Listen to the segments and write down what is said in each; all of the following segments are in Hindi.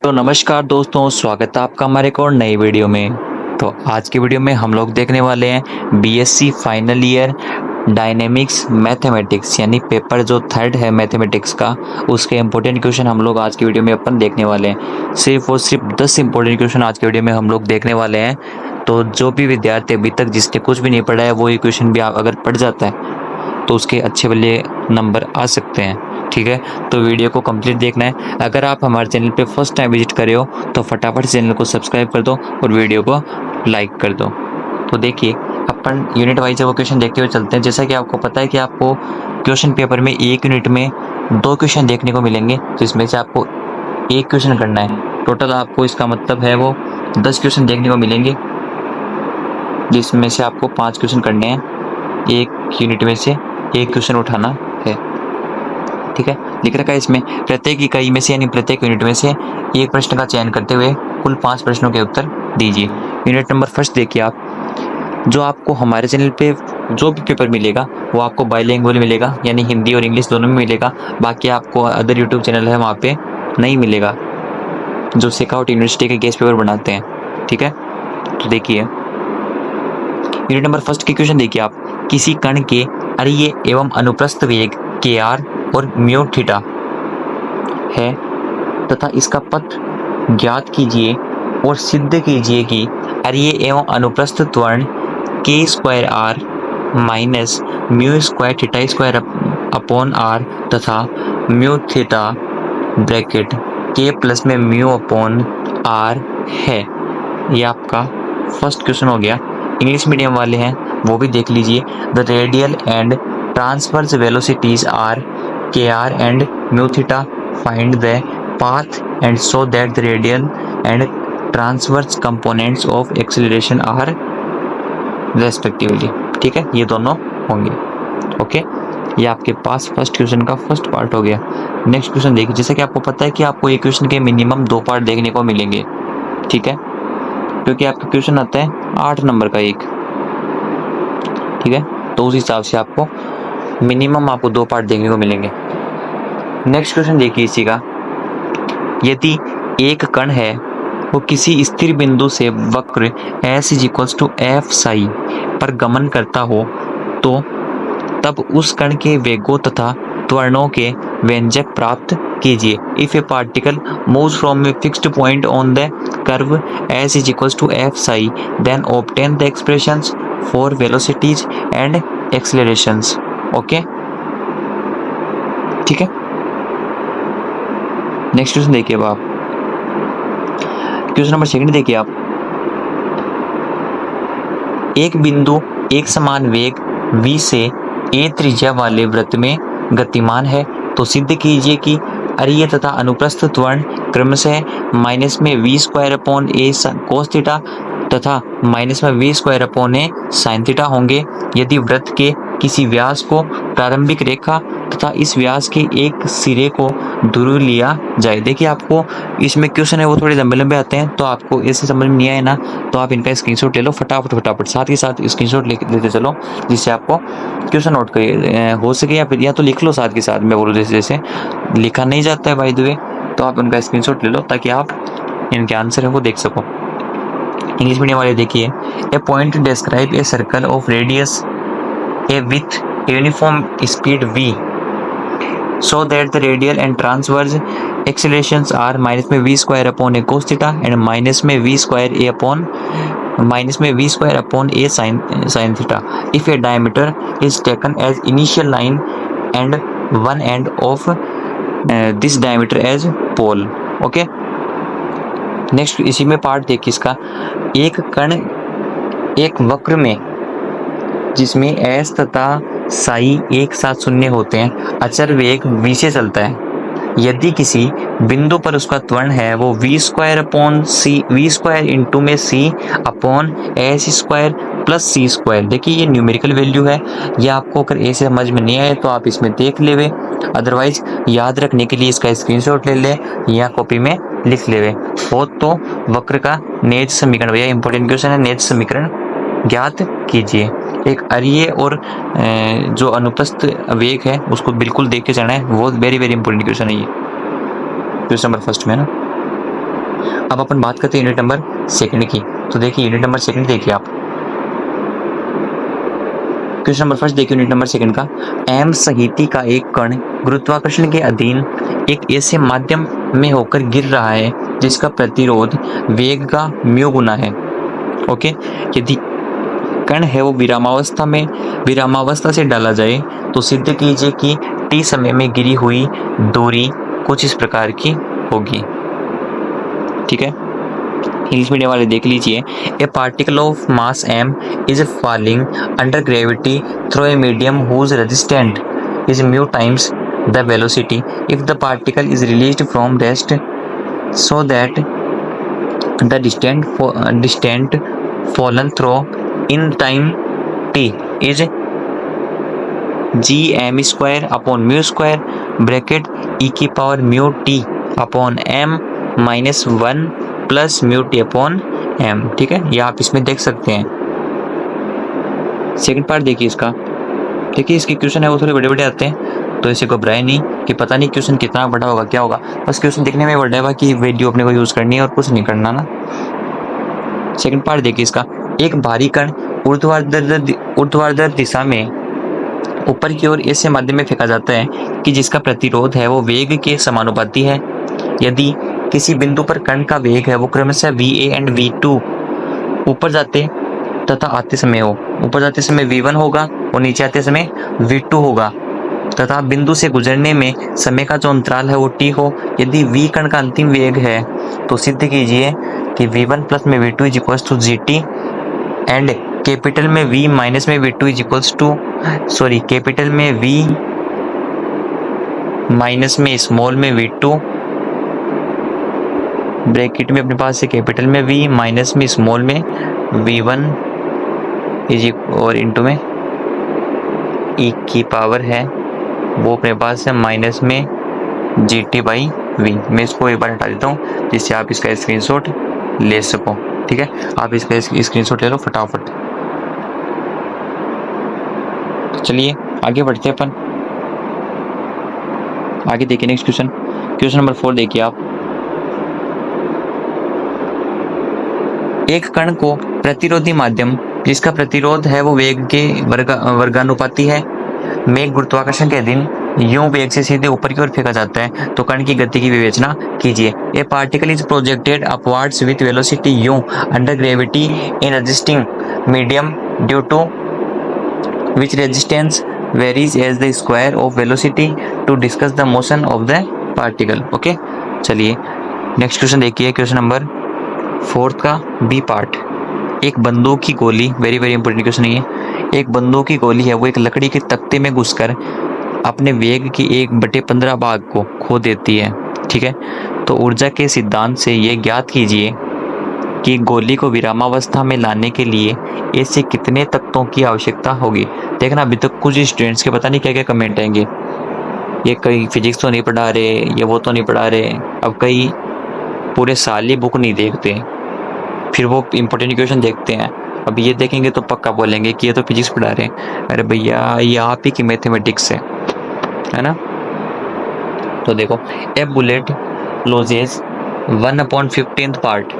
तो नमस्कार दोस्तों, स्वागत है आपका हमारे एक और नई वीडियो में। तो आज की वीडियो में हम लोग देखने वाले हैं BSc final year dynamics mathematics यानी पेपर जो थर्ड है मैथमेटिक्स का, उसके इम्पोर्टेंट क्वेश्चन हम लोग आज की वीडियो में अपन देखने वाले हैं। सिर्फ और सिर्फ 10 इम्पोर्टेंट क्वेश्चन आज की वीडियो में हम लोग देखने वाले हैं। तो जो भी विद्यार्थी अभी तक जिसने कुछ भी नहीं पढ़ा है वो ये क्वेश्चन भी अगर पढ़ जाता है तो उसके अच्छे वाले नंबर आ सकते हैं। ठीक है, तो वीडियो को कंप्लीट देखना है। अगर आप हमारे चैनल पे फर्स्ट टाइम विजिट करे हो तो फटाफट चैनल को सब्सक्राइब कर दो और वीडियो को लाइक कर दो। तो देखिए, अपन यूनिट वाइज वो क्वेश्चन देखते हुए चलते हैं। जैसा कि आपको पता है कि आपको क्वेश्चन पेपर में एक यूनिट में 2 क्वेश्चन देखने को मिलेंगे, जिसमें से आपको एक क्वेश्चन करना है। टोटल आपको इसका मतलब है वो 10 क्वेश्चन देखने को मिलेंगे, जिसमें से आपको 5 क्वेश्चन करने हैं। एक यूनिट में से एक क्वेश्चन उठाना है। ठीक है, लिख रखा है इसमें प्रत्येक इकाई में से यानी प्रत्येक यूनिट में से एक प्रश्न का चयन करते हुए कुल 5 प्रश्नों के उत्तर दीजिए। यूनिट नंबर फर्स्ट देखिए आप, जो आपको हमारे चैनल पे जो भी पेपर मिलेगा वो आपको बाइलिंगुअल मिलेगा, यानी हिंदी और इंग्लिश दोनों में मिलेगा। बाकी आपको अदर यूट्यूब चैनल है वहाँ पे नहीं मिलेगा, जो शेखावटी यूनिवर्सिटी के गेस्ट पेपर बनाते हैं। ठीक है, तो देखिए यूनिट नंबर फर्स्ट के क्वेश्चन देखिए आप, किसी कण के अरीय एवं अनुप्रस्थ वेग के आर और म्यू थीटा है तथा इसका पथ ज्ञात कीजिए और सिद्ध कीजिए कि अरीय एवं अनुप्रस्थ त्वरण के square R minus mu square theta square upon R तथा म्यू थीटा ब्रैकेट के प्लस में म्यू अपॉन आर है। ये आपका फर्स्ट क्वेश्चन हो गया। इंग्लिश मीडियम वाले हैं वो भी देख लीजिए। The radial and transverse velocities are के r and mu theta, find the path and show that the radial and transverse components of acceleration are respectively. ठीक है, ये दोनों होंगे। ओके, ये आपके पास फर्स्ट क्वेश्चन का फर्स्ट पार्ट हो गया। नेक्स्ट क्वेश्चन देखिए, जैसे कि आपको पता है कि आपको एक क्वेश्चन के मिनिमम 2 पार्ट देखने को मिलेंगे। ठीक है, क्योंकि आपका क्वेश्चन आता है 8 नंबर का एक। ठीक है, तो उस हिसाब से आपको मिनिमम 2 पार्ट देखने को मिलेंगे। नेक्स्ट क्वेश्चन देखिए इसी का, यदि एक कण है वो किसी स्थिर बिंदु से वक्र s = f साई पर गमन करता हो तो तब उस कण के वेगों तथा त्वरणों के व्यंजक प्राप्त कीजिए। If a particle moves from a fixed point on the curve s = f psi, then obtain the expressions for velocities and accelerations. Okay, ठीक है। नेक्स्ट क्वेश्चन देखिए अब आप, क्वेश्चन नंबर सेकंड देखिए आप, एक बिंदु एक समान वेग v से a त्रिज्या वाले वृत्त में गतिमान है तो सिद्ध कीजिए कि अरीय तथा अनुप्रस्थ त्वरण क्रमशः माइनस में v square upon a cos theta तथा माइनस में v square upon a sin theta होंगे यदि वृत्त के किसी व्यास को प्रारंभिक रेखा तथा इस व्यास के एक सिरे को दूर लिया जाए। देखिए, आपको इसमें क्वेश्चन है वो थोड़े लंबे लंबे आते हैं, तो आपको ऐसे समझ में नहीं आए ना तो आप इनका स्क्रीनशॉट ले लो फटाफट साथ ही साथ स्क्रीनशॉट लेते चलो, जिससे आपको क्वेश्चन नोट कर हो सके, या फिर या तो लिख लो साथ के साथ। मैं बोलूँ जैसे जैसे लिखा नहीं जाता है बाय द वे, तो आप उनका स्क्रीनशॉट ले लो ताकि आप इनके आंसर है वो देख सको। इंग्लिश मीडियम वाले देखिए, a point describe a circle of radius a with uniform speed v so that the radial and transverse accelerations are minus में v square upon a cos theta and minus में v square a upon a sin theta. If a diameter is taken as initial line and one end of this diameter as pole. Okay, next इसी में पार्ट देखिए इसका, एक कण एक वक्र में जिसमें s तथा साई एक साथ शून्य होते हैं अचर वेग v से चलता है। यदि किसी बिंदु पर उसका त्वरण है वो v square upon c, v square into में c upon s square plus c square. देखिए ये न्यूमेरिकल वैल्यू है, ये आपको अगर ऐसे समझ में नहीं आए तो आप इसमें देख लेवे, अदरवाइज याद रखने के लिए इसका स्क्रीनशॉट ले ले या कॉपी में लिख लेवे हो। तो वक्र का नेज समीकरण, भैया इंपॉर्टेंट क्वेश्चन है, नेज समीकरण ज्ञात कीजिए। एक अरीय और जो अनुप्रस्थ वेग है उसको बिल्कुल देख के चलना है, वो वेरी वेरी इंपॉर्टेंट क्वेश्चन है ये, क्वेश्चन नंबर फर्स्ट में ना। अब अपन बात करते हैं यूनिट नंबर सेकंड की। तो देखिए यूनिट नंबर सेकंड देखिए आप, क्वेश्चन नंबर फर्स्ट देखिए यूनिट नंबर सेकंड का। एम संहति का एक कण गुरुत्वाकर्षण के अधीन एक ऐसे माध्यम में होकर गिर रहा है जिसका प्रतिरोध वेग का म्यू गुना है। ओके, यदि कण है वो विरामावस्था से डाला जाए तो सिद्ध कीजिए कि टी समय में गिरी हुई दूरी कुछ इस प्रकार की होगी। ठीक है, इंग्लिश मीडियम वाले देख लीजिए। A particle of mass m is falling under gravity through a medium whose resistant is mu times the velocity if the particle is released from rest so that the distant fallen through in time t is gm square upon mu square bracket e की power mu t upon m minus 1 plus mu T upon M. ठीक है, ये आप इसमें देख सकते हैं। सेकंड पार्ट देखिए इसका। देखिए इसके क्वेश्चन है वो थोड़े बड़े बड़े आते हैं, तो इसे घबराए नहीं कि पता नहीं क्वेश्चन कितना बड़ा होगा क्या होगा, बस क्वेश्चन देखने में बड़ा है, बाकी वैल्यू अपने को यूज करनी है और कुछ नहीं करना ना। सेकंड पार्ट देखिए इसका। एक भारी कण ऊर्ध्वाधर दिशा में ऊपर की ओर ऐसे माध्यम में फेंका जाता है कि जिसका प्रतिरोध है वो वेग के समानुपाती है। यदि किसी बिंदु पर कण का वेग है वो क्रमशः va एंड v2 ऊपर जाते तथा आते समय हो, ऊपर जाते समय v1 होगा और नीचे आते समय v2 होगा तथा बिंदु से गुजरने में समय का जो अंतराल है वो t हो। यदि v कण का अंतिम वेग है तो सिद्ध कीजिए कि v1 प्लस में v2 is equals to gt and capital में v माइनस में v2 is equals to capital में v माइनस में स्मॉल में v2 ब्रैकेट में अपने पास से कैपिटल में v माइनस में स्मॉल में v1 इज और इनटू में e की पावर है वो अपने पास है माइनस में gt बाई v। मैं इसको एक बार हटा देता हूँ जिससे आप इसका स्क्रीनशॉट ले सको। ठीक है, आप इसका स्क्रीनशॉट ले लो फटाफट। तो चलिए आगे बढ़ते हैं अपन। आगे देखिए नेक्स्ट क्वेश्चन, क्वेश्चन नंबर 4 देखिए आप। एक कण को प्रतिरोधी माध्यम जिसका प्रतिरोध है वो वेग के वर्गानुपाती है में गुरुत्वाकर्षण के अधीन यूं वेग से सीधे ऊपर की ओर फेंका जाता है तो कण की गति की विवेचना कीजिए। A particle is projected upwards with velocity U under gravity in resisting medium due to which resistance varies as the square of velocity to discuss the motion of the particle. Okay, चलिए नेक्स्ट क्वेश्चन देखिए, क्वेश्चन नंबर 4 का बी पार्ट। एक बंदूक की गोली, वेरी वेरी इंपॉर्टेंट क्वेश्चन है। एक बंदूक की गोली है वो एक लकड़ी के तख्ते में घुसकर अपने वेग की 1/15 भाग को खो देती है। ठीक है, तो ऊर्जा के सिद्धांत से ये ज्ञात कीजिए कि गोली को विरामावस्था में लाने के लिए ऐसे कितने तख्तों की आवश्यकता होगी। देखना अभी तक कुछ स्टूडेंट्स के पता नहीं क्या क्या कमेंट आएंगे, ये कई फिजिक्स तो नहीं पढ़ा रहे, ये वो तो नहीं पढ़ा रहे। अब कई पूरे साल ही बुक नहीं देखते, फिर वो इंपॉर्टेंट क्वेश्चन देखते हैं। अब ये देखेंगे तो पक्का बोलेंगे कि ये तो फिजिक्स पढ़ा रहे हैं। अरे भैया ये आप ही की मैथमेटिक्स है ना। तो देखो, ए बुलेट लॉसेस 1/15 पार्ट,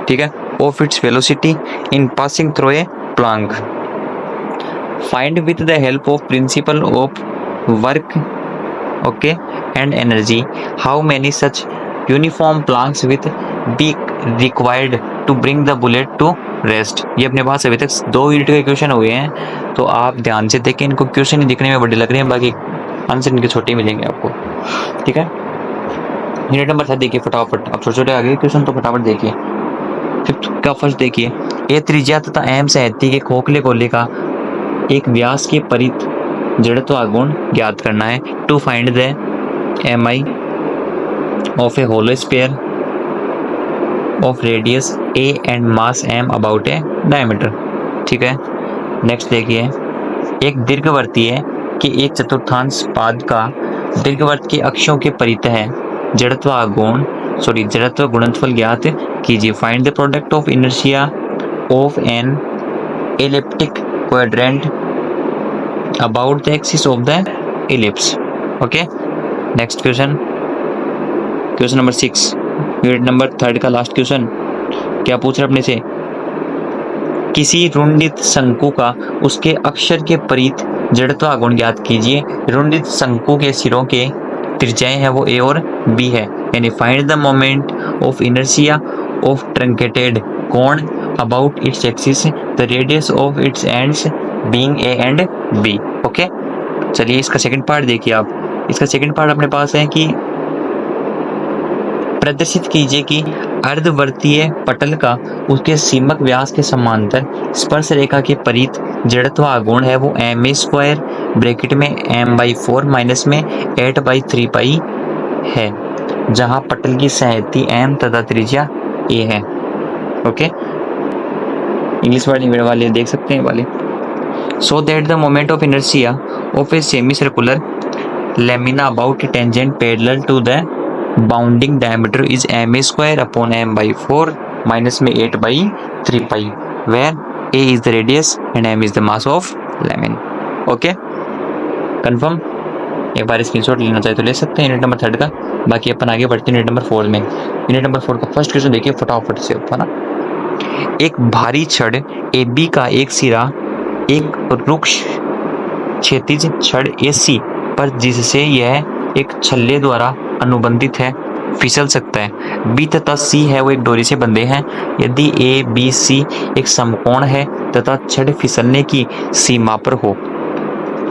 ठीक है, of its velocity in passing through a plank. Find with the help of principle of work okay and energy how many such uniform planks with be required to bring the bullet to rest. ये अपने पास अभी तक 2 यूनिट के क्वेश्चन हुए हैं, तो आप ध्यान से देखें। इनको क्वेश्चन ही दिखने में बड़े लग रहे हैं, बाकी आंसर इनके छोटे मिलेंगे आपको। ठीक है, यूनिट नंबर 7 देखिए फटाफट। अब छोटे छोटे आगे क्वेश्चन तो फटाफट देखिए। 5th का फर्स्ट देखिए, ए त्रिज्या तथा एम सहती के खोखले गोले का एक व्यास के परित जड़त्व आघूर्ण ज्ञात करना है। To find the mi of a hollow sphere of radius a and mass m about a diameter। ठीक है, नेक्स्ट देखिए, एक दीर्घवर्तीय के एक चतुर्थांश पाद का दीर्घवृत्त के अक्षों के परितः जड़त्व गुणनफल ज्ञात कीजिए। Find the product of inertia of an elliptic quadrant about the axis of the ellipse. Okay, next question, question number 6। Unit number 3 का लास्ट क्वेश्चन क्या पूछ रहे अपने से, किसी रुंडित शंकु का उसके अक्षर के परित जड़त्व गुण ज्ञात कीजिए। रुंडित शंकु के सिरों के त्रिज्याएं हैं वो ए और बी है, यानी find the moment of inertia of truncated cone about its axis, the radius of its ends being A and B. Okay, चलिए इसका सेकंड पार्ट देखिए आप। इसका सेकंड पार्ट अपने पास है कि प्रदर्शित कीजिए कि अर्धवर्तीय पटल का उसके सीमक व्यास के समांतर स्पर्श रेखा के परित जड़त्व आघूर्ण है वो एम ए स्क्वायर ब्रैकेट में m/4 माइनस में 8/3 है, जहां पटल की सहायती m तथा त्रिज्या a है। ओके, इंग्लिश वाले देख सकते हैं वाले। So that the moment of inertia of a semi circular lamina about tangent parallel to the bounding diameter is ma square upon m/4 minus में 8/3 where a is the radius and m is the mass of lemon। Okay, confirm. एक बार स्क्रीनशॉट लेना चाहे तो ले सकते हैं यूनिट नंबर 3 का। बाकी अपन आगे बढ़ते हैं यूनिट नंबर 4 में। यूनिट नंबर 4 का फर्स्ट क्वेश्चन देखिए फटाफट से ना। एक भारी छड़ AB का एक सिरा एक रुक्ष क्षैतिज छड़ AC पर जिससे यह एक छल्ले द्वारा अनुबंधित है फिसल सकता है। B तथा C है वो एक डोरी से बंधे हैं। यदि ABC एक समकोण है तथा छड़ फिसलने की सीमा पर हो,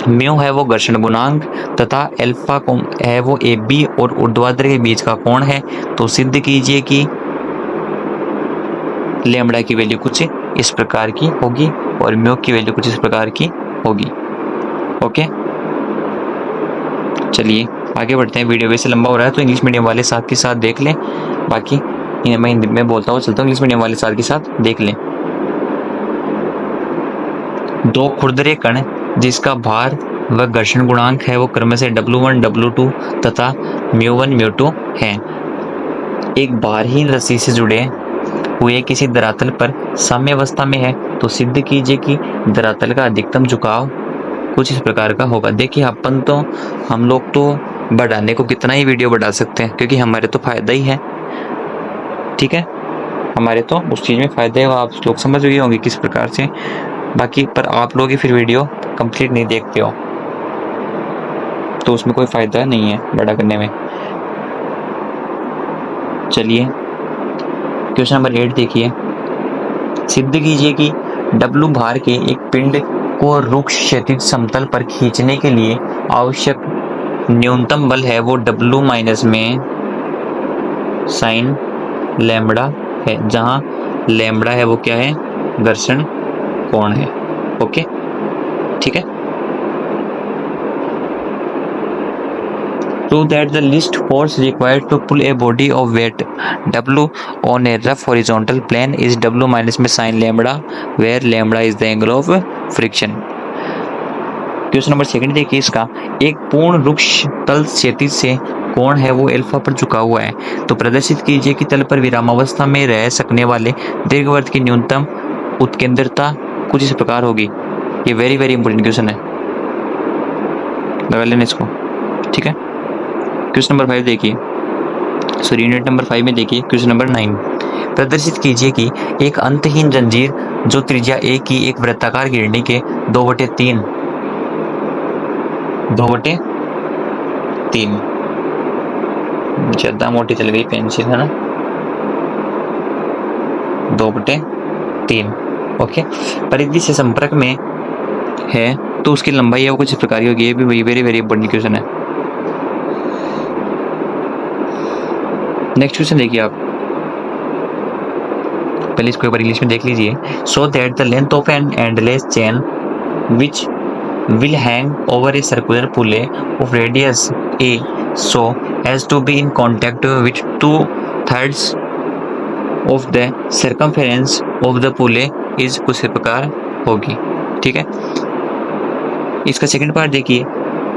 म्यू है वो घर्षण गुणांक तथा अल्फा है वो AB और ऊर्ध्वाधर के बीच का कोण है, तो सिद्ध कीजिए कि लैम्बडा की वैल्यू कुछ इस प्रकार की होगी और म्यू की वैल्यू कुछ इस प्रकार की होगी। ओके, चलिए आगे बढ़ते हैं। वीडियो वैसे लंबा हो रहा है तो इंग्लिश मीडियम वाले साथ के साथ देख लें, बाकी मैं हिंदी में बोलता हुआ चलता हूँ, इंग्लिश मीडियम वाले साथ के साथ देख लें। दो खुरदरे कण जिसका भार व घर्षण गुणांक है वो क्रमशः W1 W2 तथा μ1 μ2 है, एक भारहीन रस्सी से जुड़े हुए किसी धरातल पर साम्यावस्था में है, तो सिद्ध कीजिए कि धरातल का अधिकतम झुकाव कुछ इस प्रकार का होगा। देखिए अपन तो हम लोग तो बढ़ाने को कितना ही वीडियो बढ़ा सकते हैं क्योंकि हमारे तो फायदा ही है, ठीक है, हमारे तो उस चीज़ में फायदा है, वो आप लोग समझ गए होंगे किस प्रकार से। बाकी पर आप लोग ही फिर वीडियो कंप्लीट नहीं देखते हो तो उसमें कोई फायदा नहीं है बड़ा करने में। चलिए क्वेश्चन नंबर 8 देखिए। सिद्ध कीजिए कि W भार के एक पिंड को रुक्ष क्षैतिज समतल पर खींचने के लिए आवश्यक न्यूनतम बल है वो W माइनस में साइन लैम्बडा है, जहां लैम्बडा है वो क्या है, घर्षण कोण है। ओके, ठीक है। Prove that the least force required to pull a body of weight W on a rough horizontal plane is W minus में sin lambda, where lambda is the angle of friction। Question number 2 देखिए इसका। एक पूर्ण रुक्ष तल क्षैतिज से कोण है वो अल्फा पर झुका हुआ है, तो प्रदर्शित कीजिए कि तल पर विरामावस्था में रह सकने वाले दीर्घवृत्त की न्यूनतम उत्केंद्रता कुछ इस प्रकार होगी। ये वेरी वेरी इंपॉर्टेंट क्वेश्चन है, लगा लेना इसको, ठीक है। क्वेश्चन नंबर 5 देखिए, सॉरी यूनिट नंबर 5 में देखिए क्वेश्चन नंबर 9। प्रदर्शित कीजिए कि एक अंतहीन जंजीर जो त्रिज्या A की एक वृत्ताकार गिरनी के 2/3 ज्यादा मोटी चल गई पेंसिल है ना, 2/3 ओके, परिधि से संपर्क में है तो उसकी लंबाई है वो कुछ प्रकार की होगी। ये भी वेरी वेरी इंपॉर्टेंट क्वेश्चन है। नेक्स्ट क्वेश्चन देखिए आप, पहले इसको एक बार इंग्लिश में देख लीजिए। सो that the length of an endless chain which will hang over a circular pulley of radius a so as to be in contact with 2/3 of the circumference of the pulley is कुछ प्रकार होगी, ठीक है। इसका सेकंड पार्ट देखिए।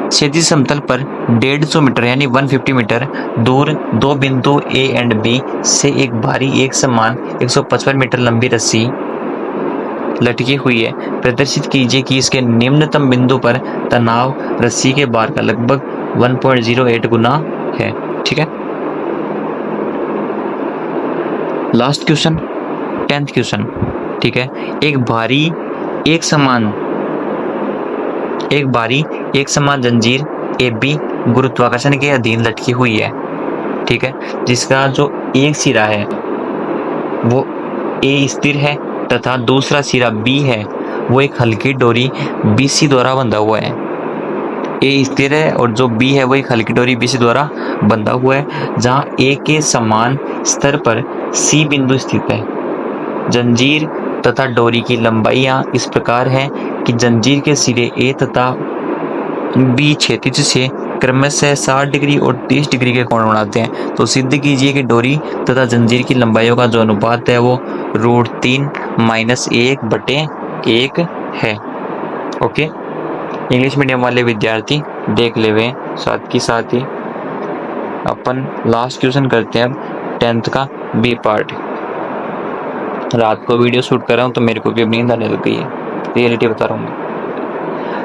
क्षैतिज समतल पर 150 मीटर यानी 150 मीटर दूर दो बिंदु A एंड B से एक भारी एक समान 155 मीटर लंबी रस्सी लटकी हुई है। प्रदर्शित कीजिए कि इसके निम्नतम बिंदु पर तनाव रस्सी के भार का लगभग 1.08 गुना है, ठीक है। लास्ट क्वेश्चन 10th क्वेश्चन, ठीक है। एक भारी एक समान जंजीर ए बी गुरुत्वाकर्षण के अधीन लटकी हुई है, ठीक है, जिसका जो एक सिरा है वो ए स्थिर है तथा दूसरा सिरा बी है वो एक हल्की डोरी BC द्वारा बंधा हुआ है। ए स्थिर है और जो बी है वो एक हल्की डोरी BC द्वारा बंधा हुआ है, जहां ए के समान स्तर पर C बिंदु स्थित है। जंजीर तथा डोरी की लंबाइयां इस प्रकार है कि जंजीर के सिरे ए तथा बी क्षैतिज से क्रमशः 60 डिग्री और 30 डिग्री के कोण बनाते हैं। तो सिद्ध कीजिए कि डोरी तथा जंजीर की लंबाइयों का जो अनुपात है वो √3 - 1/1 है। ओके, इंग्लिश मीडियम वाले विद्यार्थी देख ले वे, साथ ही अपन लास्ट क्वेश्चन करते हैं अब 10th का बी पार्ट। रात को वीडियो शूट कर रहा हूँ तो मेरे को भी नींद आने लग गई है, रियलिटी बता रहा हूँ।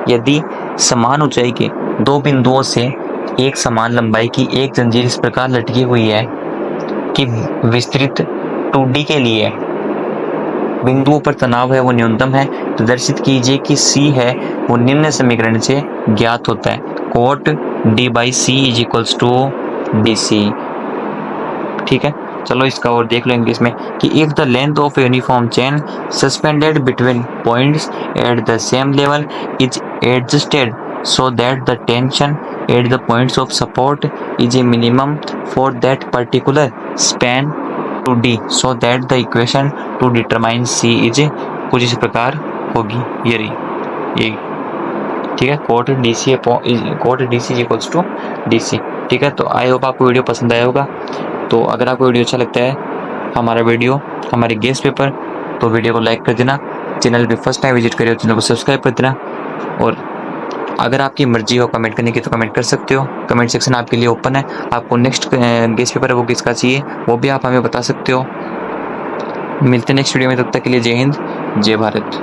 यदि समान ऊंचाई के दो बिंदुओं से एक समान लंबाई की एक जंजीर इस प्रकार लटकी हुई है कि विस्तृत 2D के लिए बिंदुओं पर तनाव है वो न्यूनतम है, प्रदर्शित कीजिए कि C है वो निम्न समीकरण से ज्ञात होता है। cot D/C = BC, ठीक है। चलो इसका और देख लेंगे इसमें कि if the length of uniform chain suspended between points at the same level is adjusted so that the tension at the points of support is a minimum for that particular span 2D, so that the equation to determine C is कुछ इस प्रकार होगी, ये रही, ठीक है। cot DC = DC, ठीक है। तो आई होप आपको वीडियो पसंद आया होगा। तो अगर आपको वीडियो अच्छा लगता है हमारे गेस्ट पेपर, तो वीडियो को लाइक कर देना। चैनल पे फर्स्ट टाइम विजिट करिए तो चैनल को सब्सक्राइब कर देना। और अगर आपकी मर्जी हो कमेंट करने की तो कमेंट कर सकते हो, कमेंट सेक्शन आपके लिए ओपन है। आपको नेक्स्ट गेस्ट पेपर है वो किसका चाहिए वो भी आप हमें बता सकते हो। मिलते हैं नेक्स्ट वीडियो में, तब तक के लिए जय हिंद, जय भारत।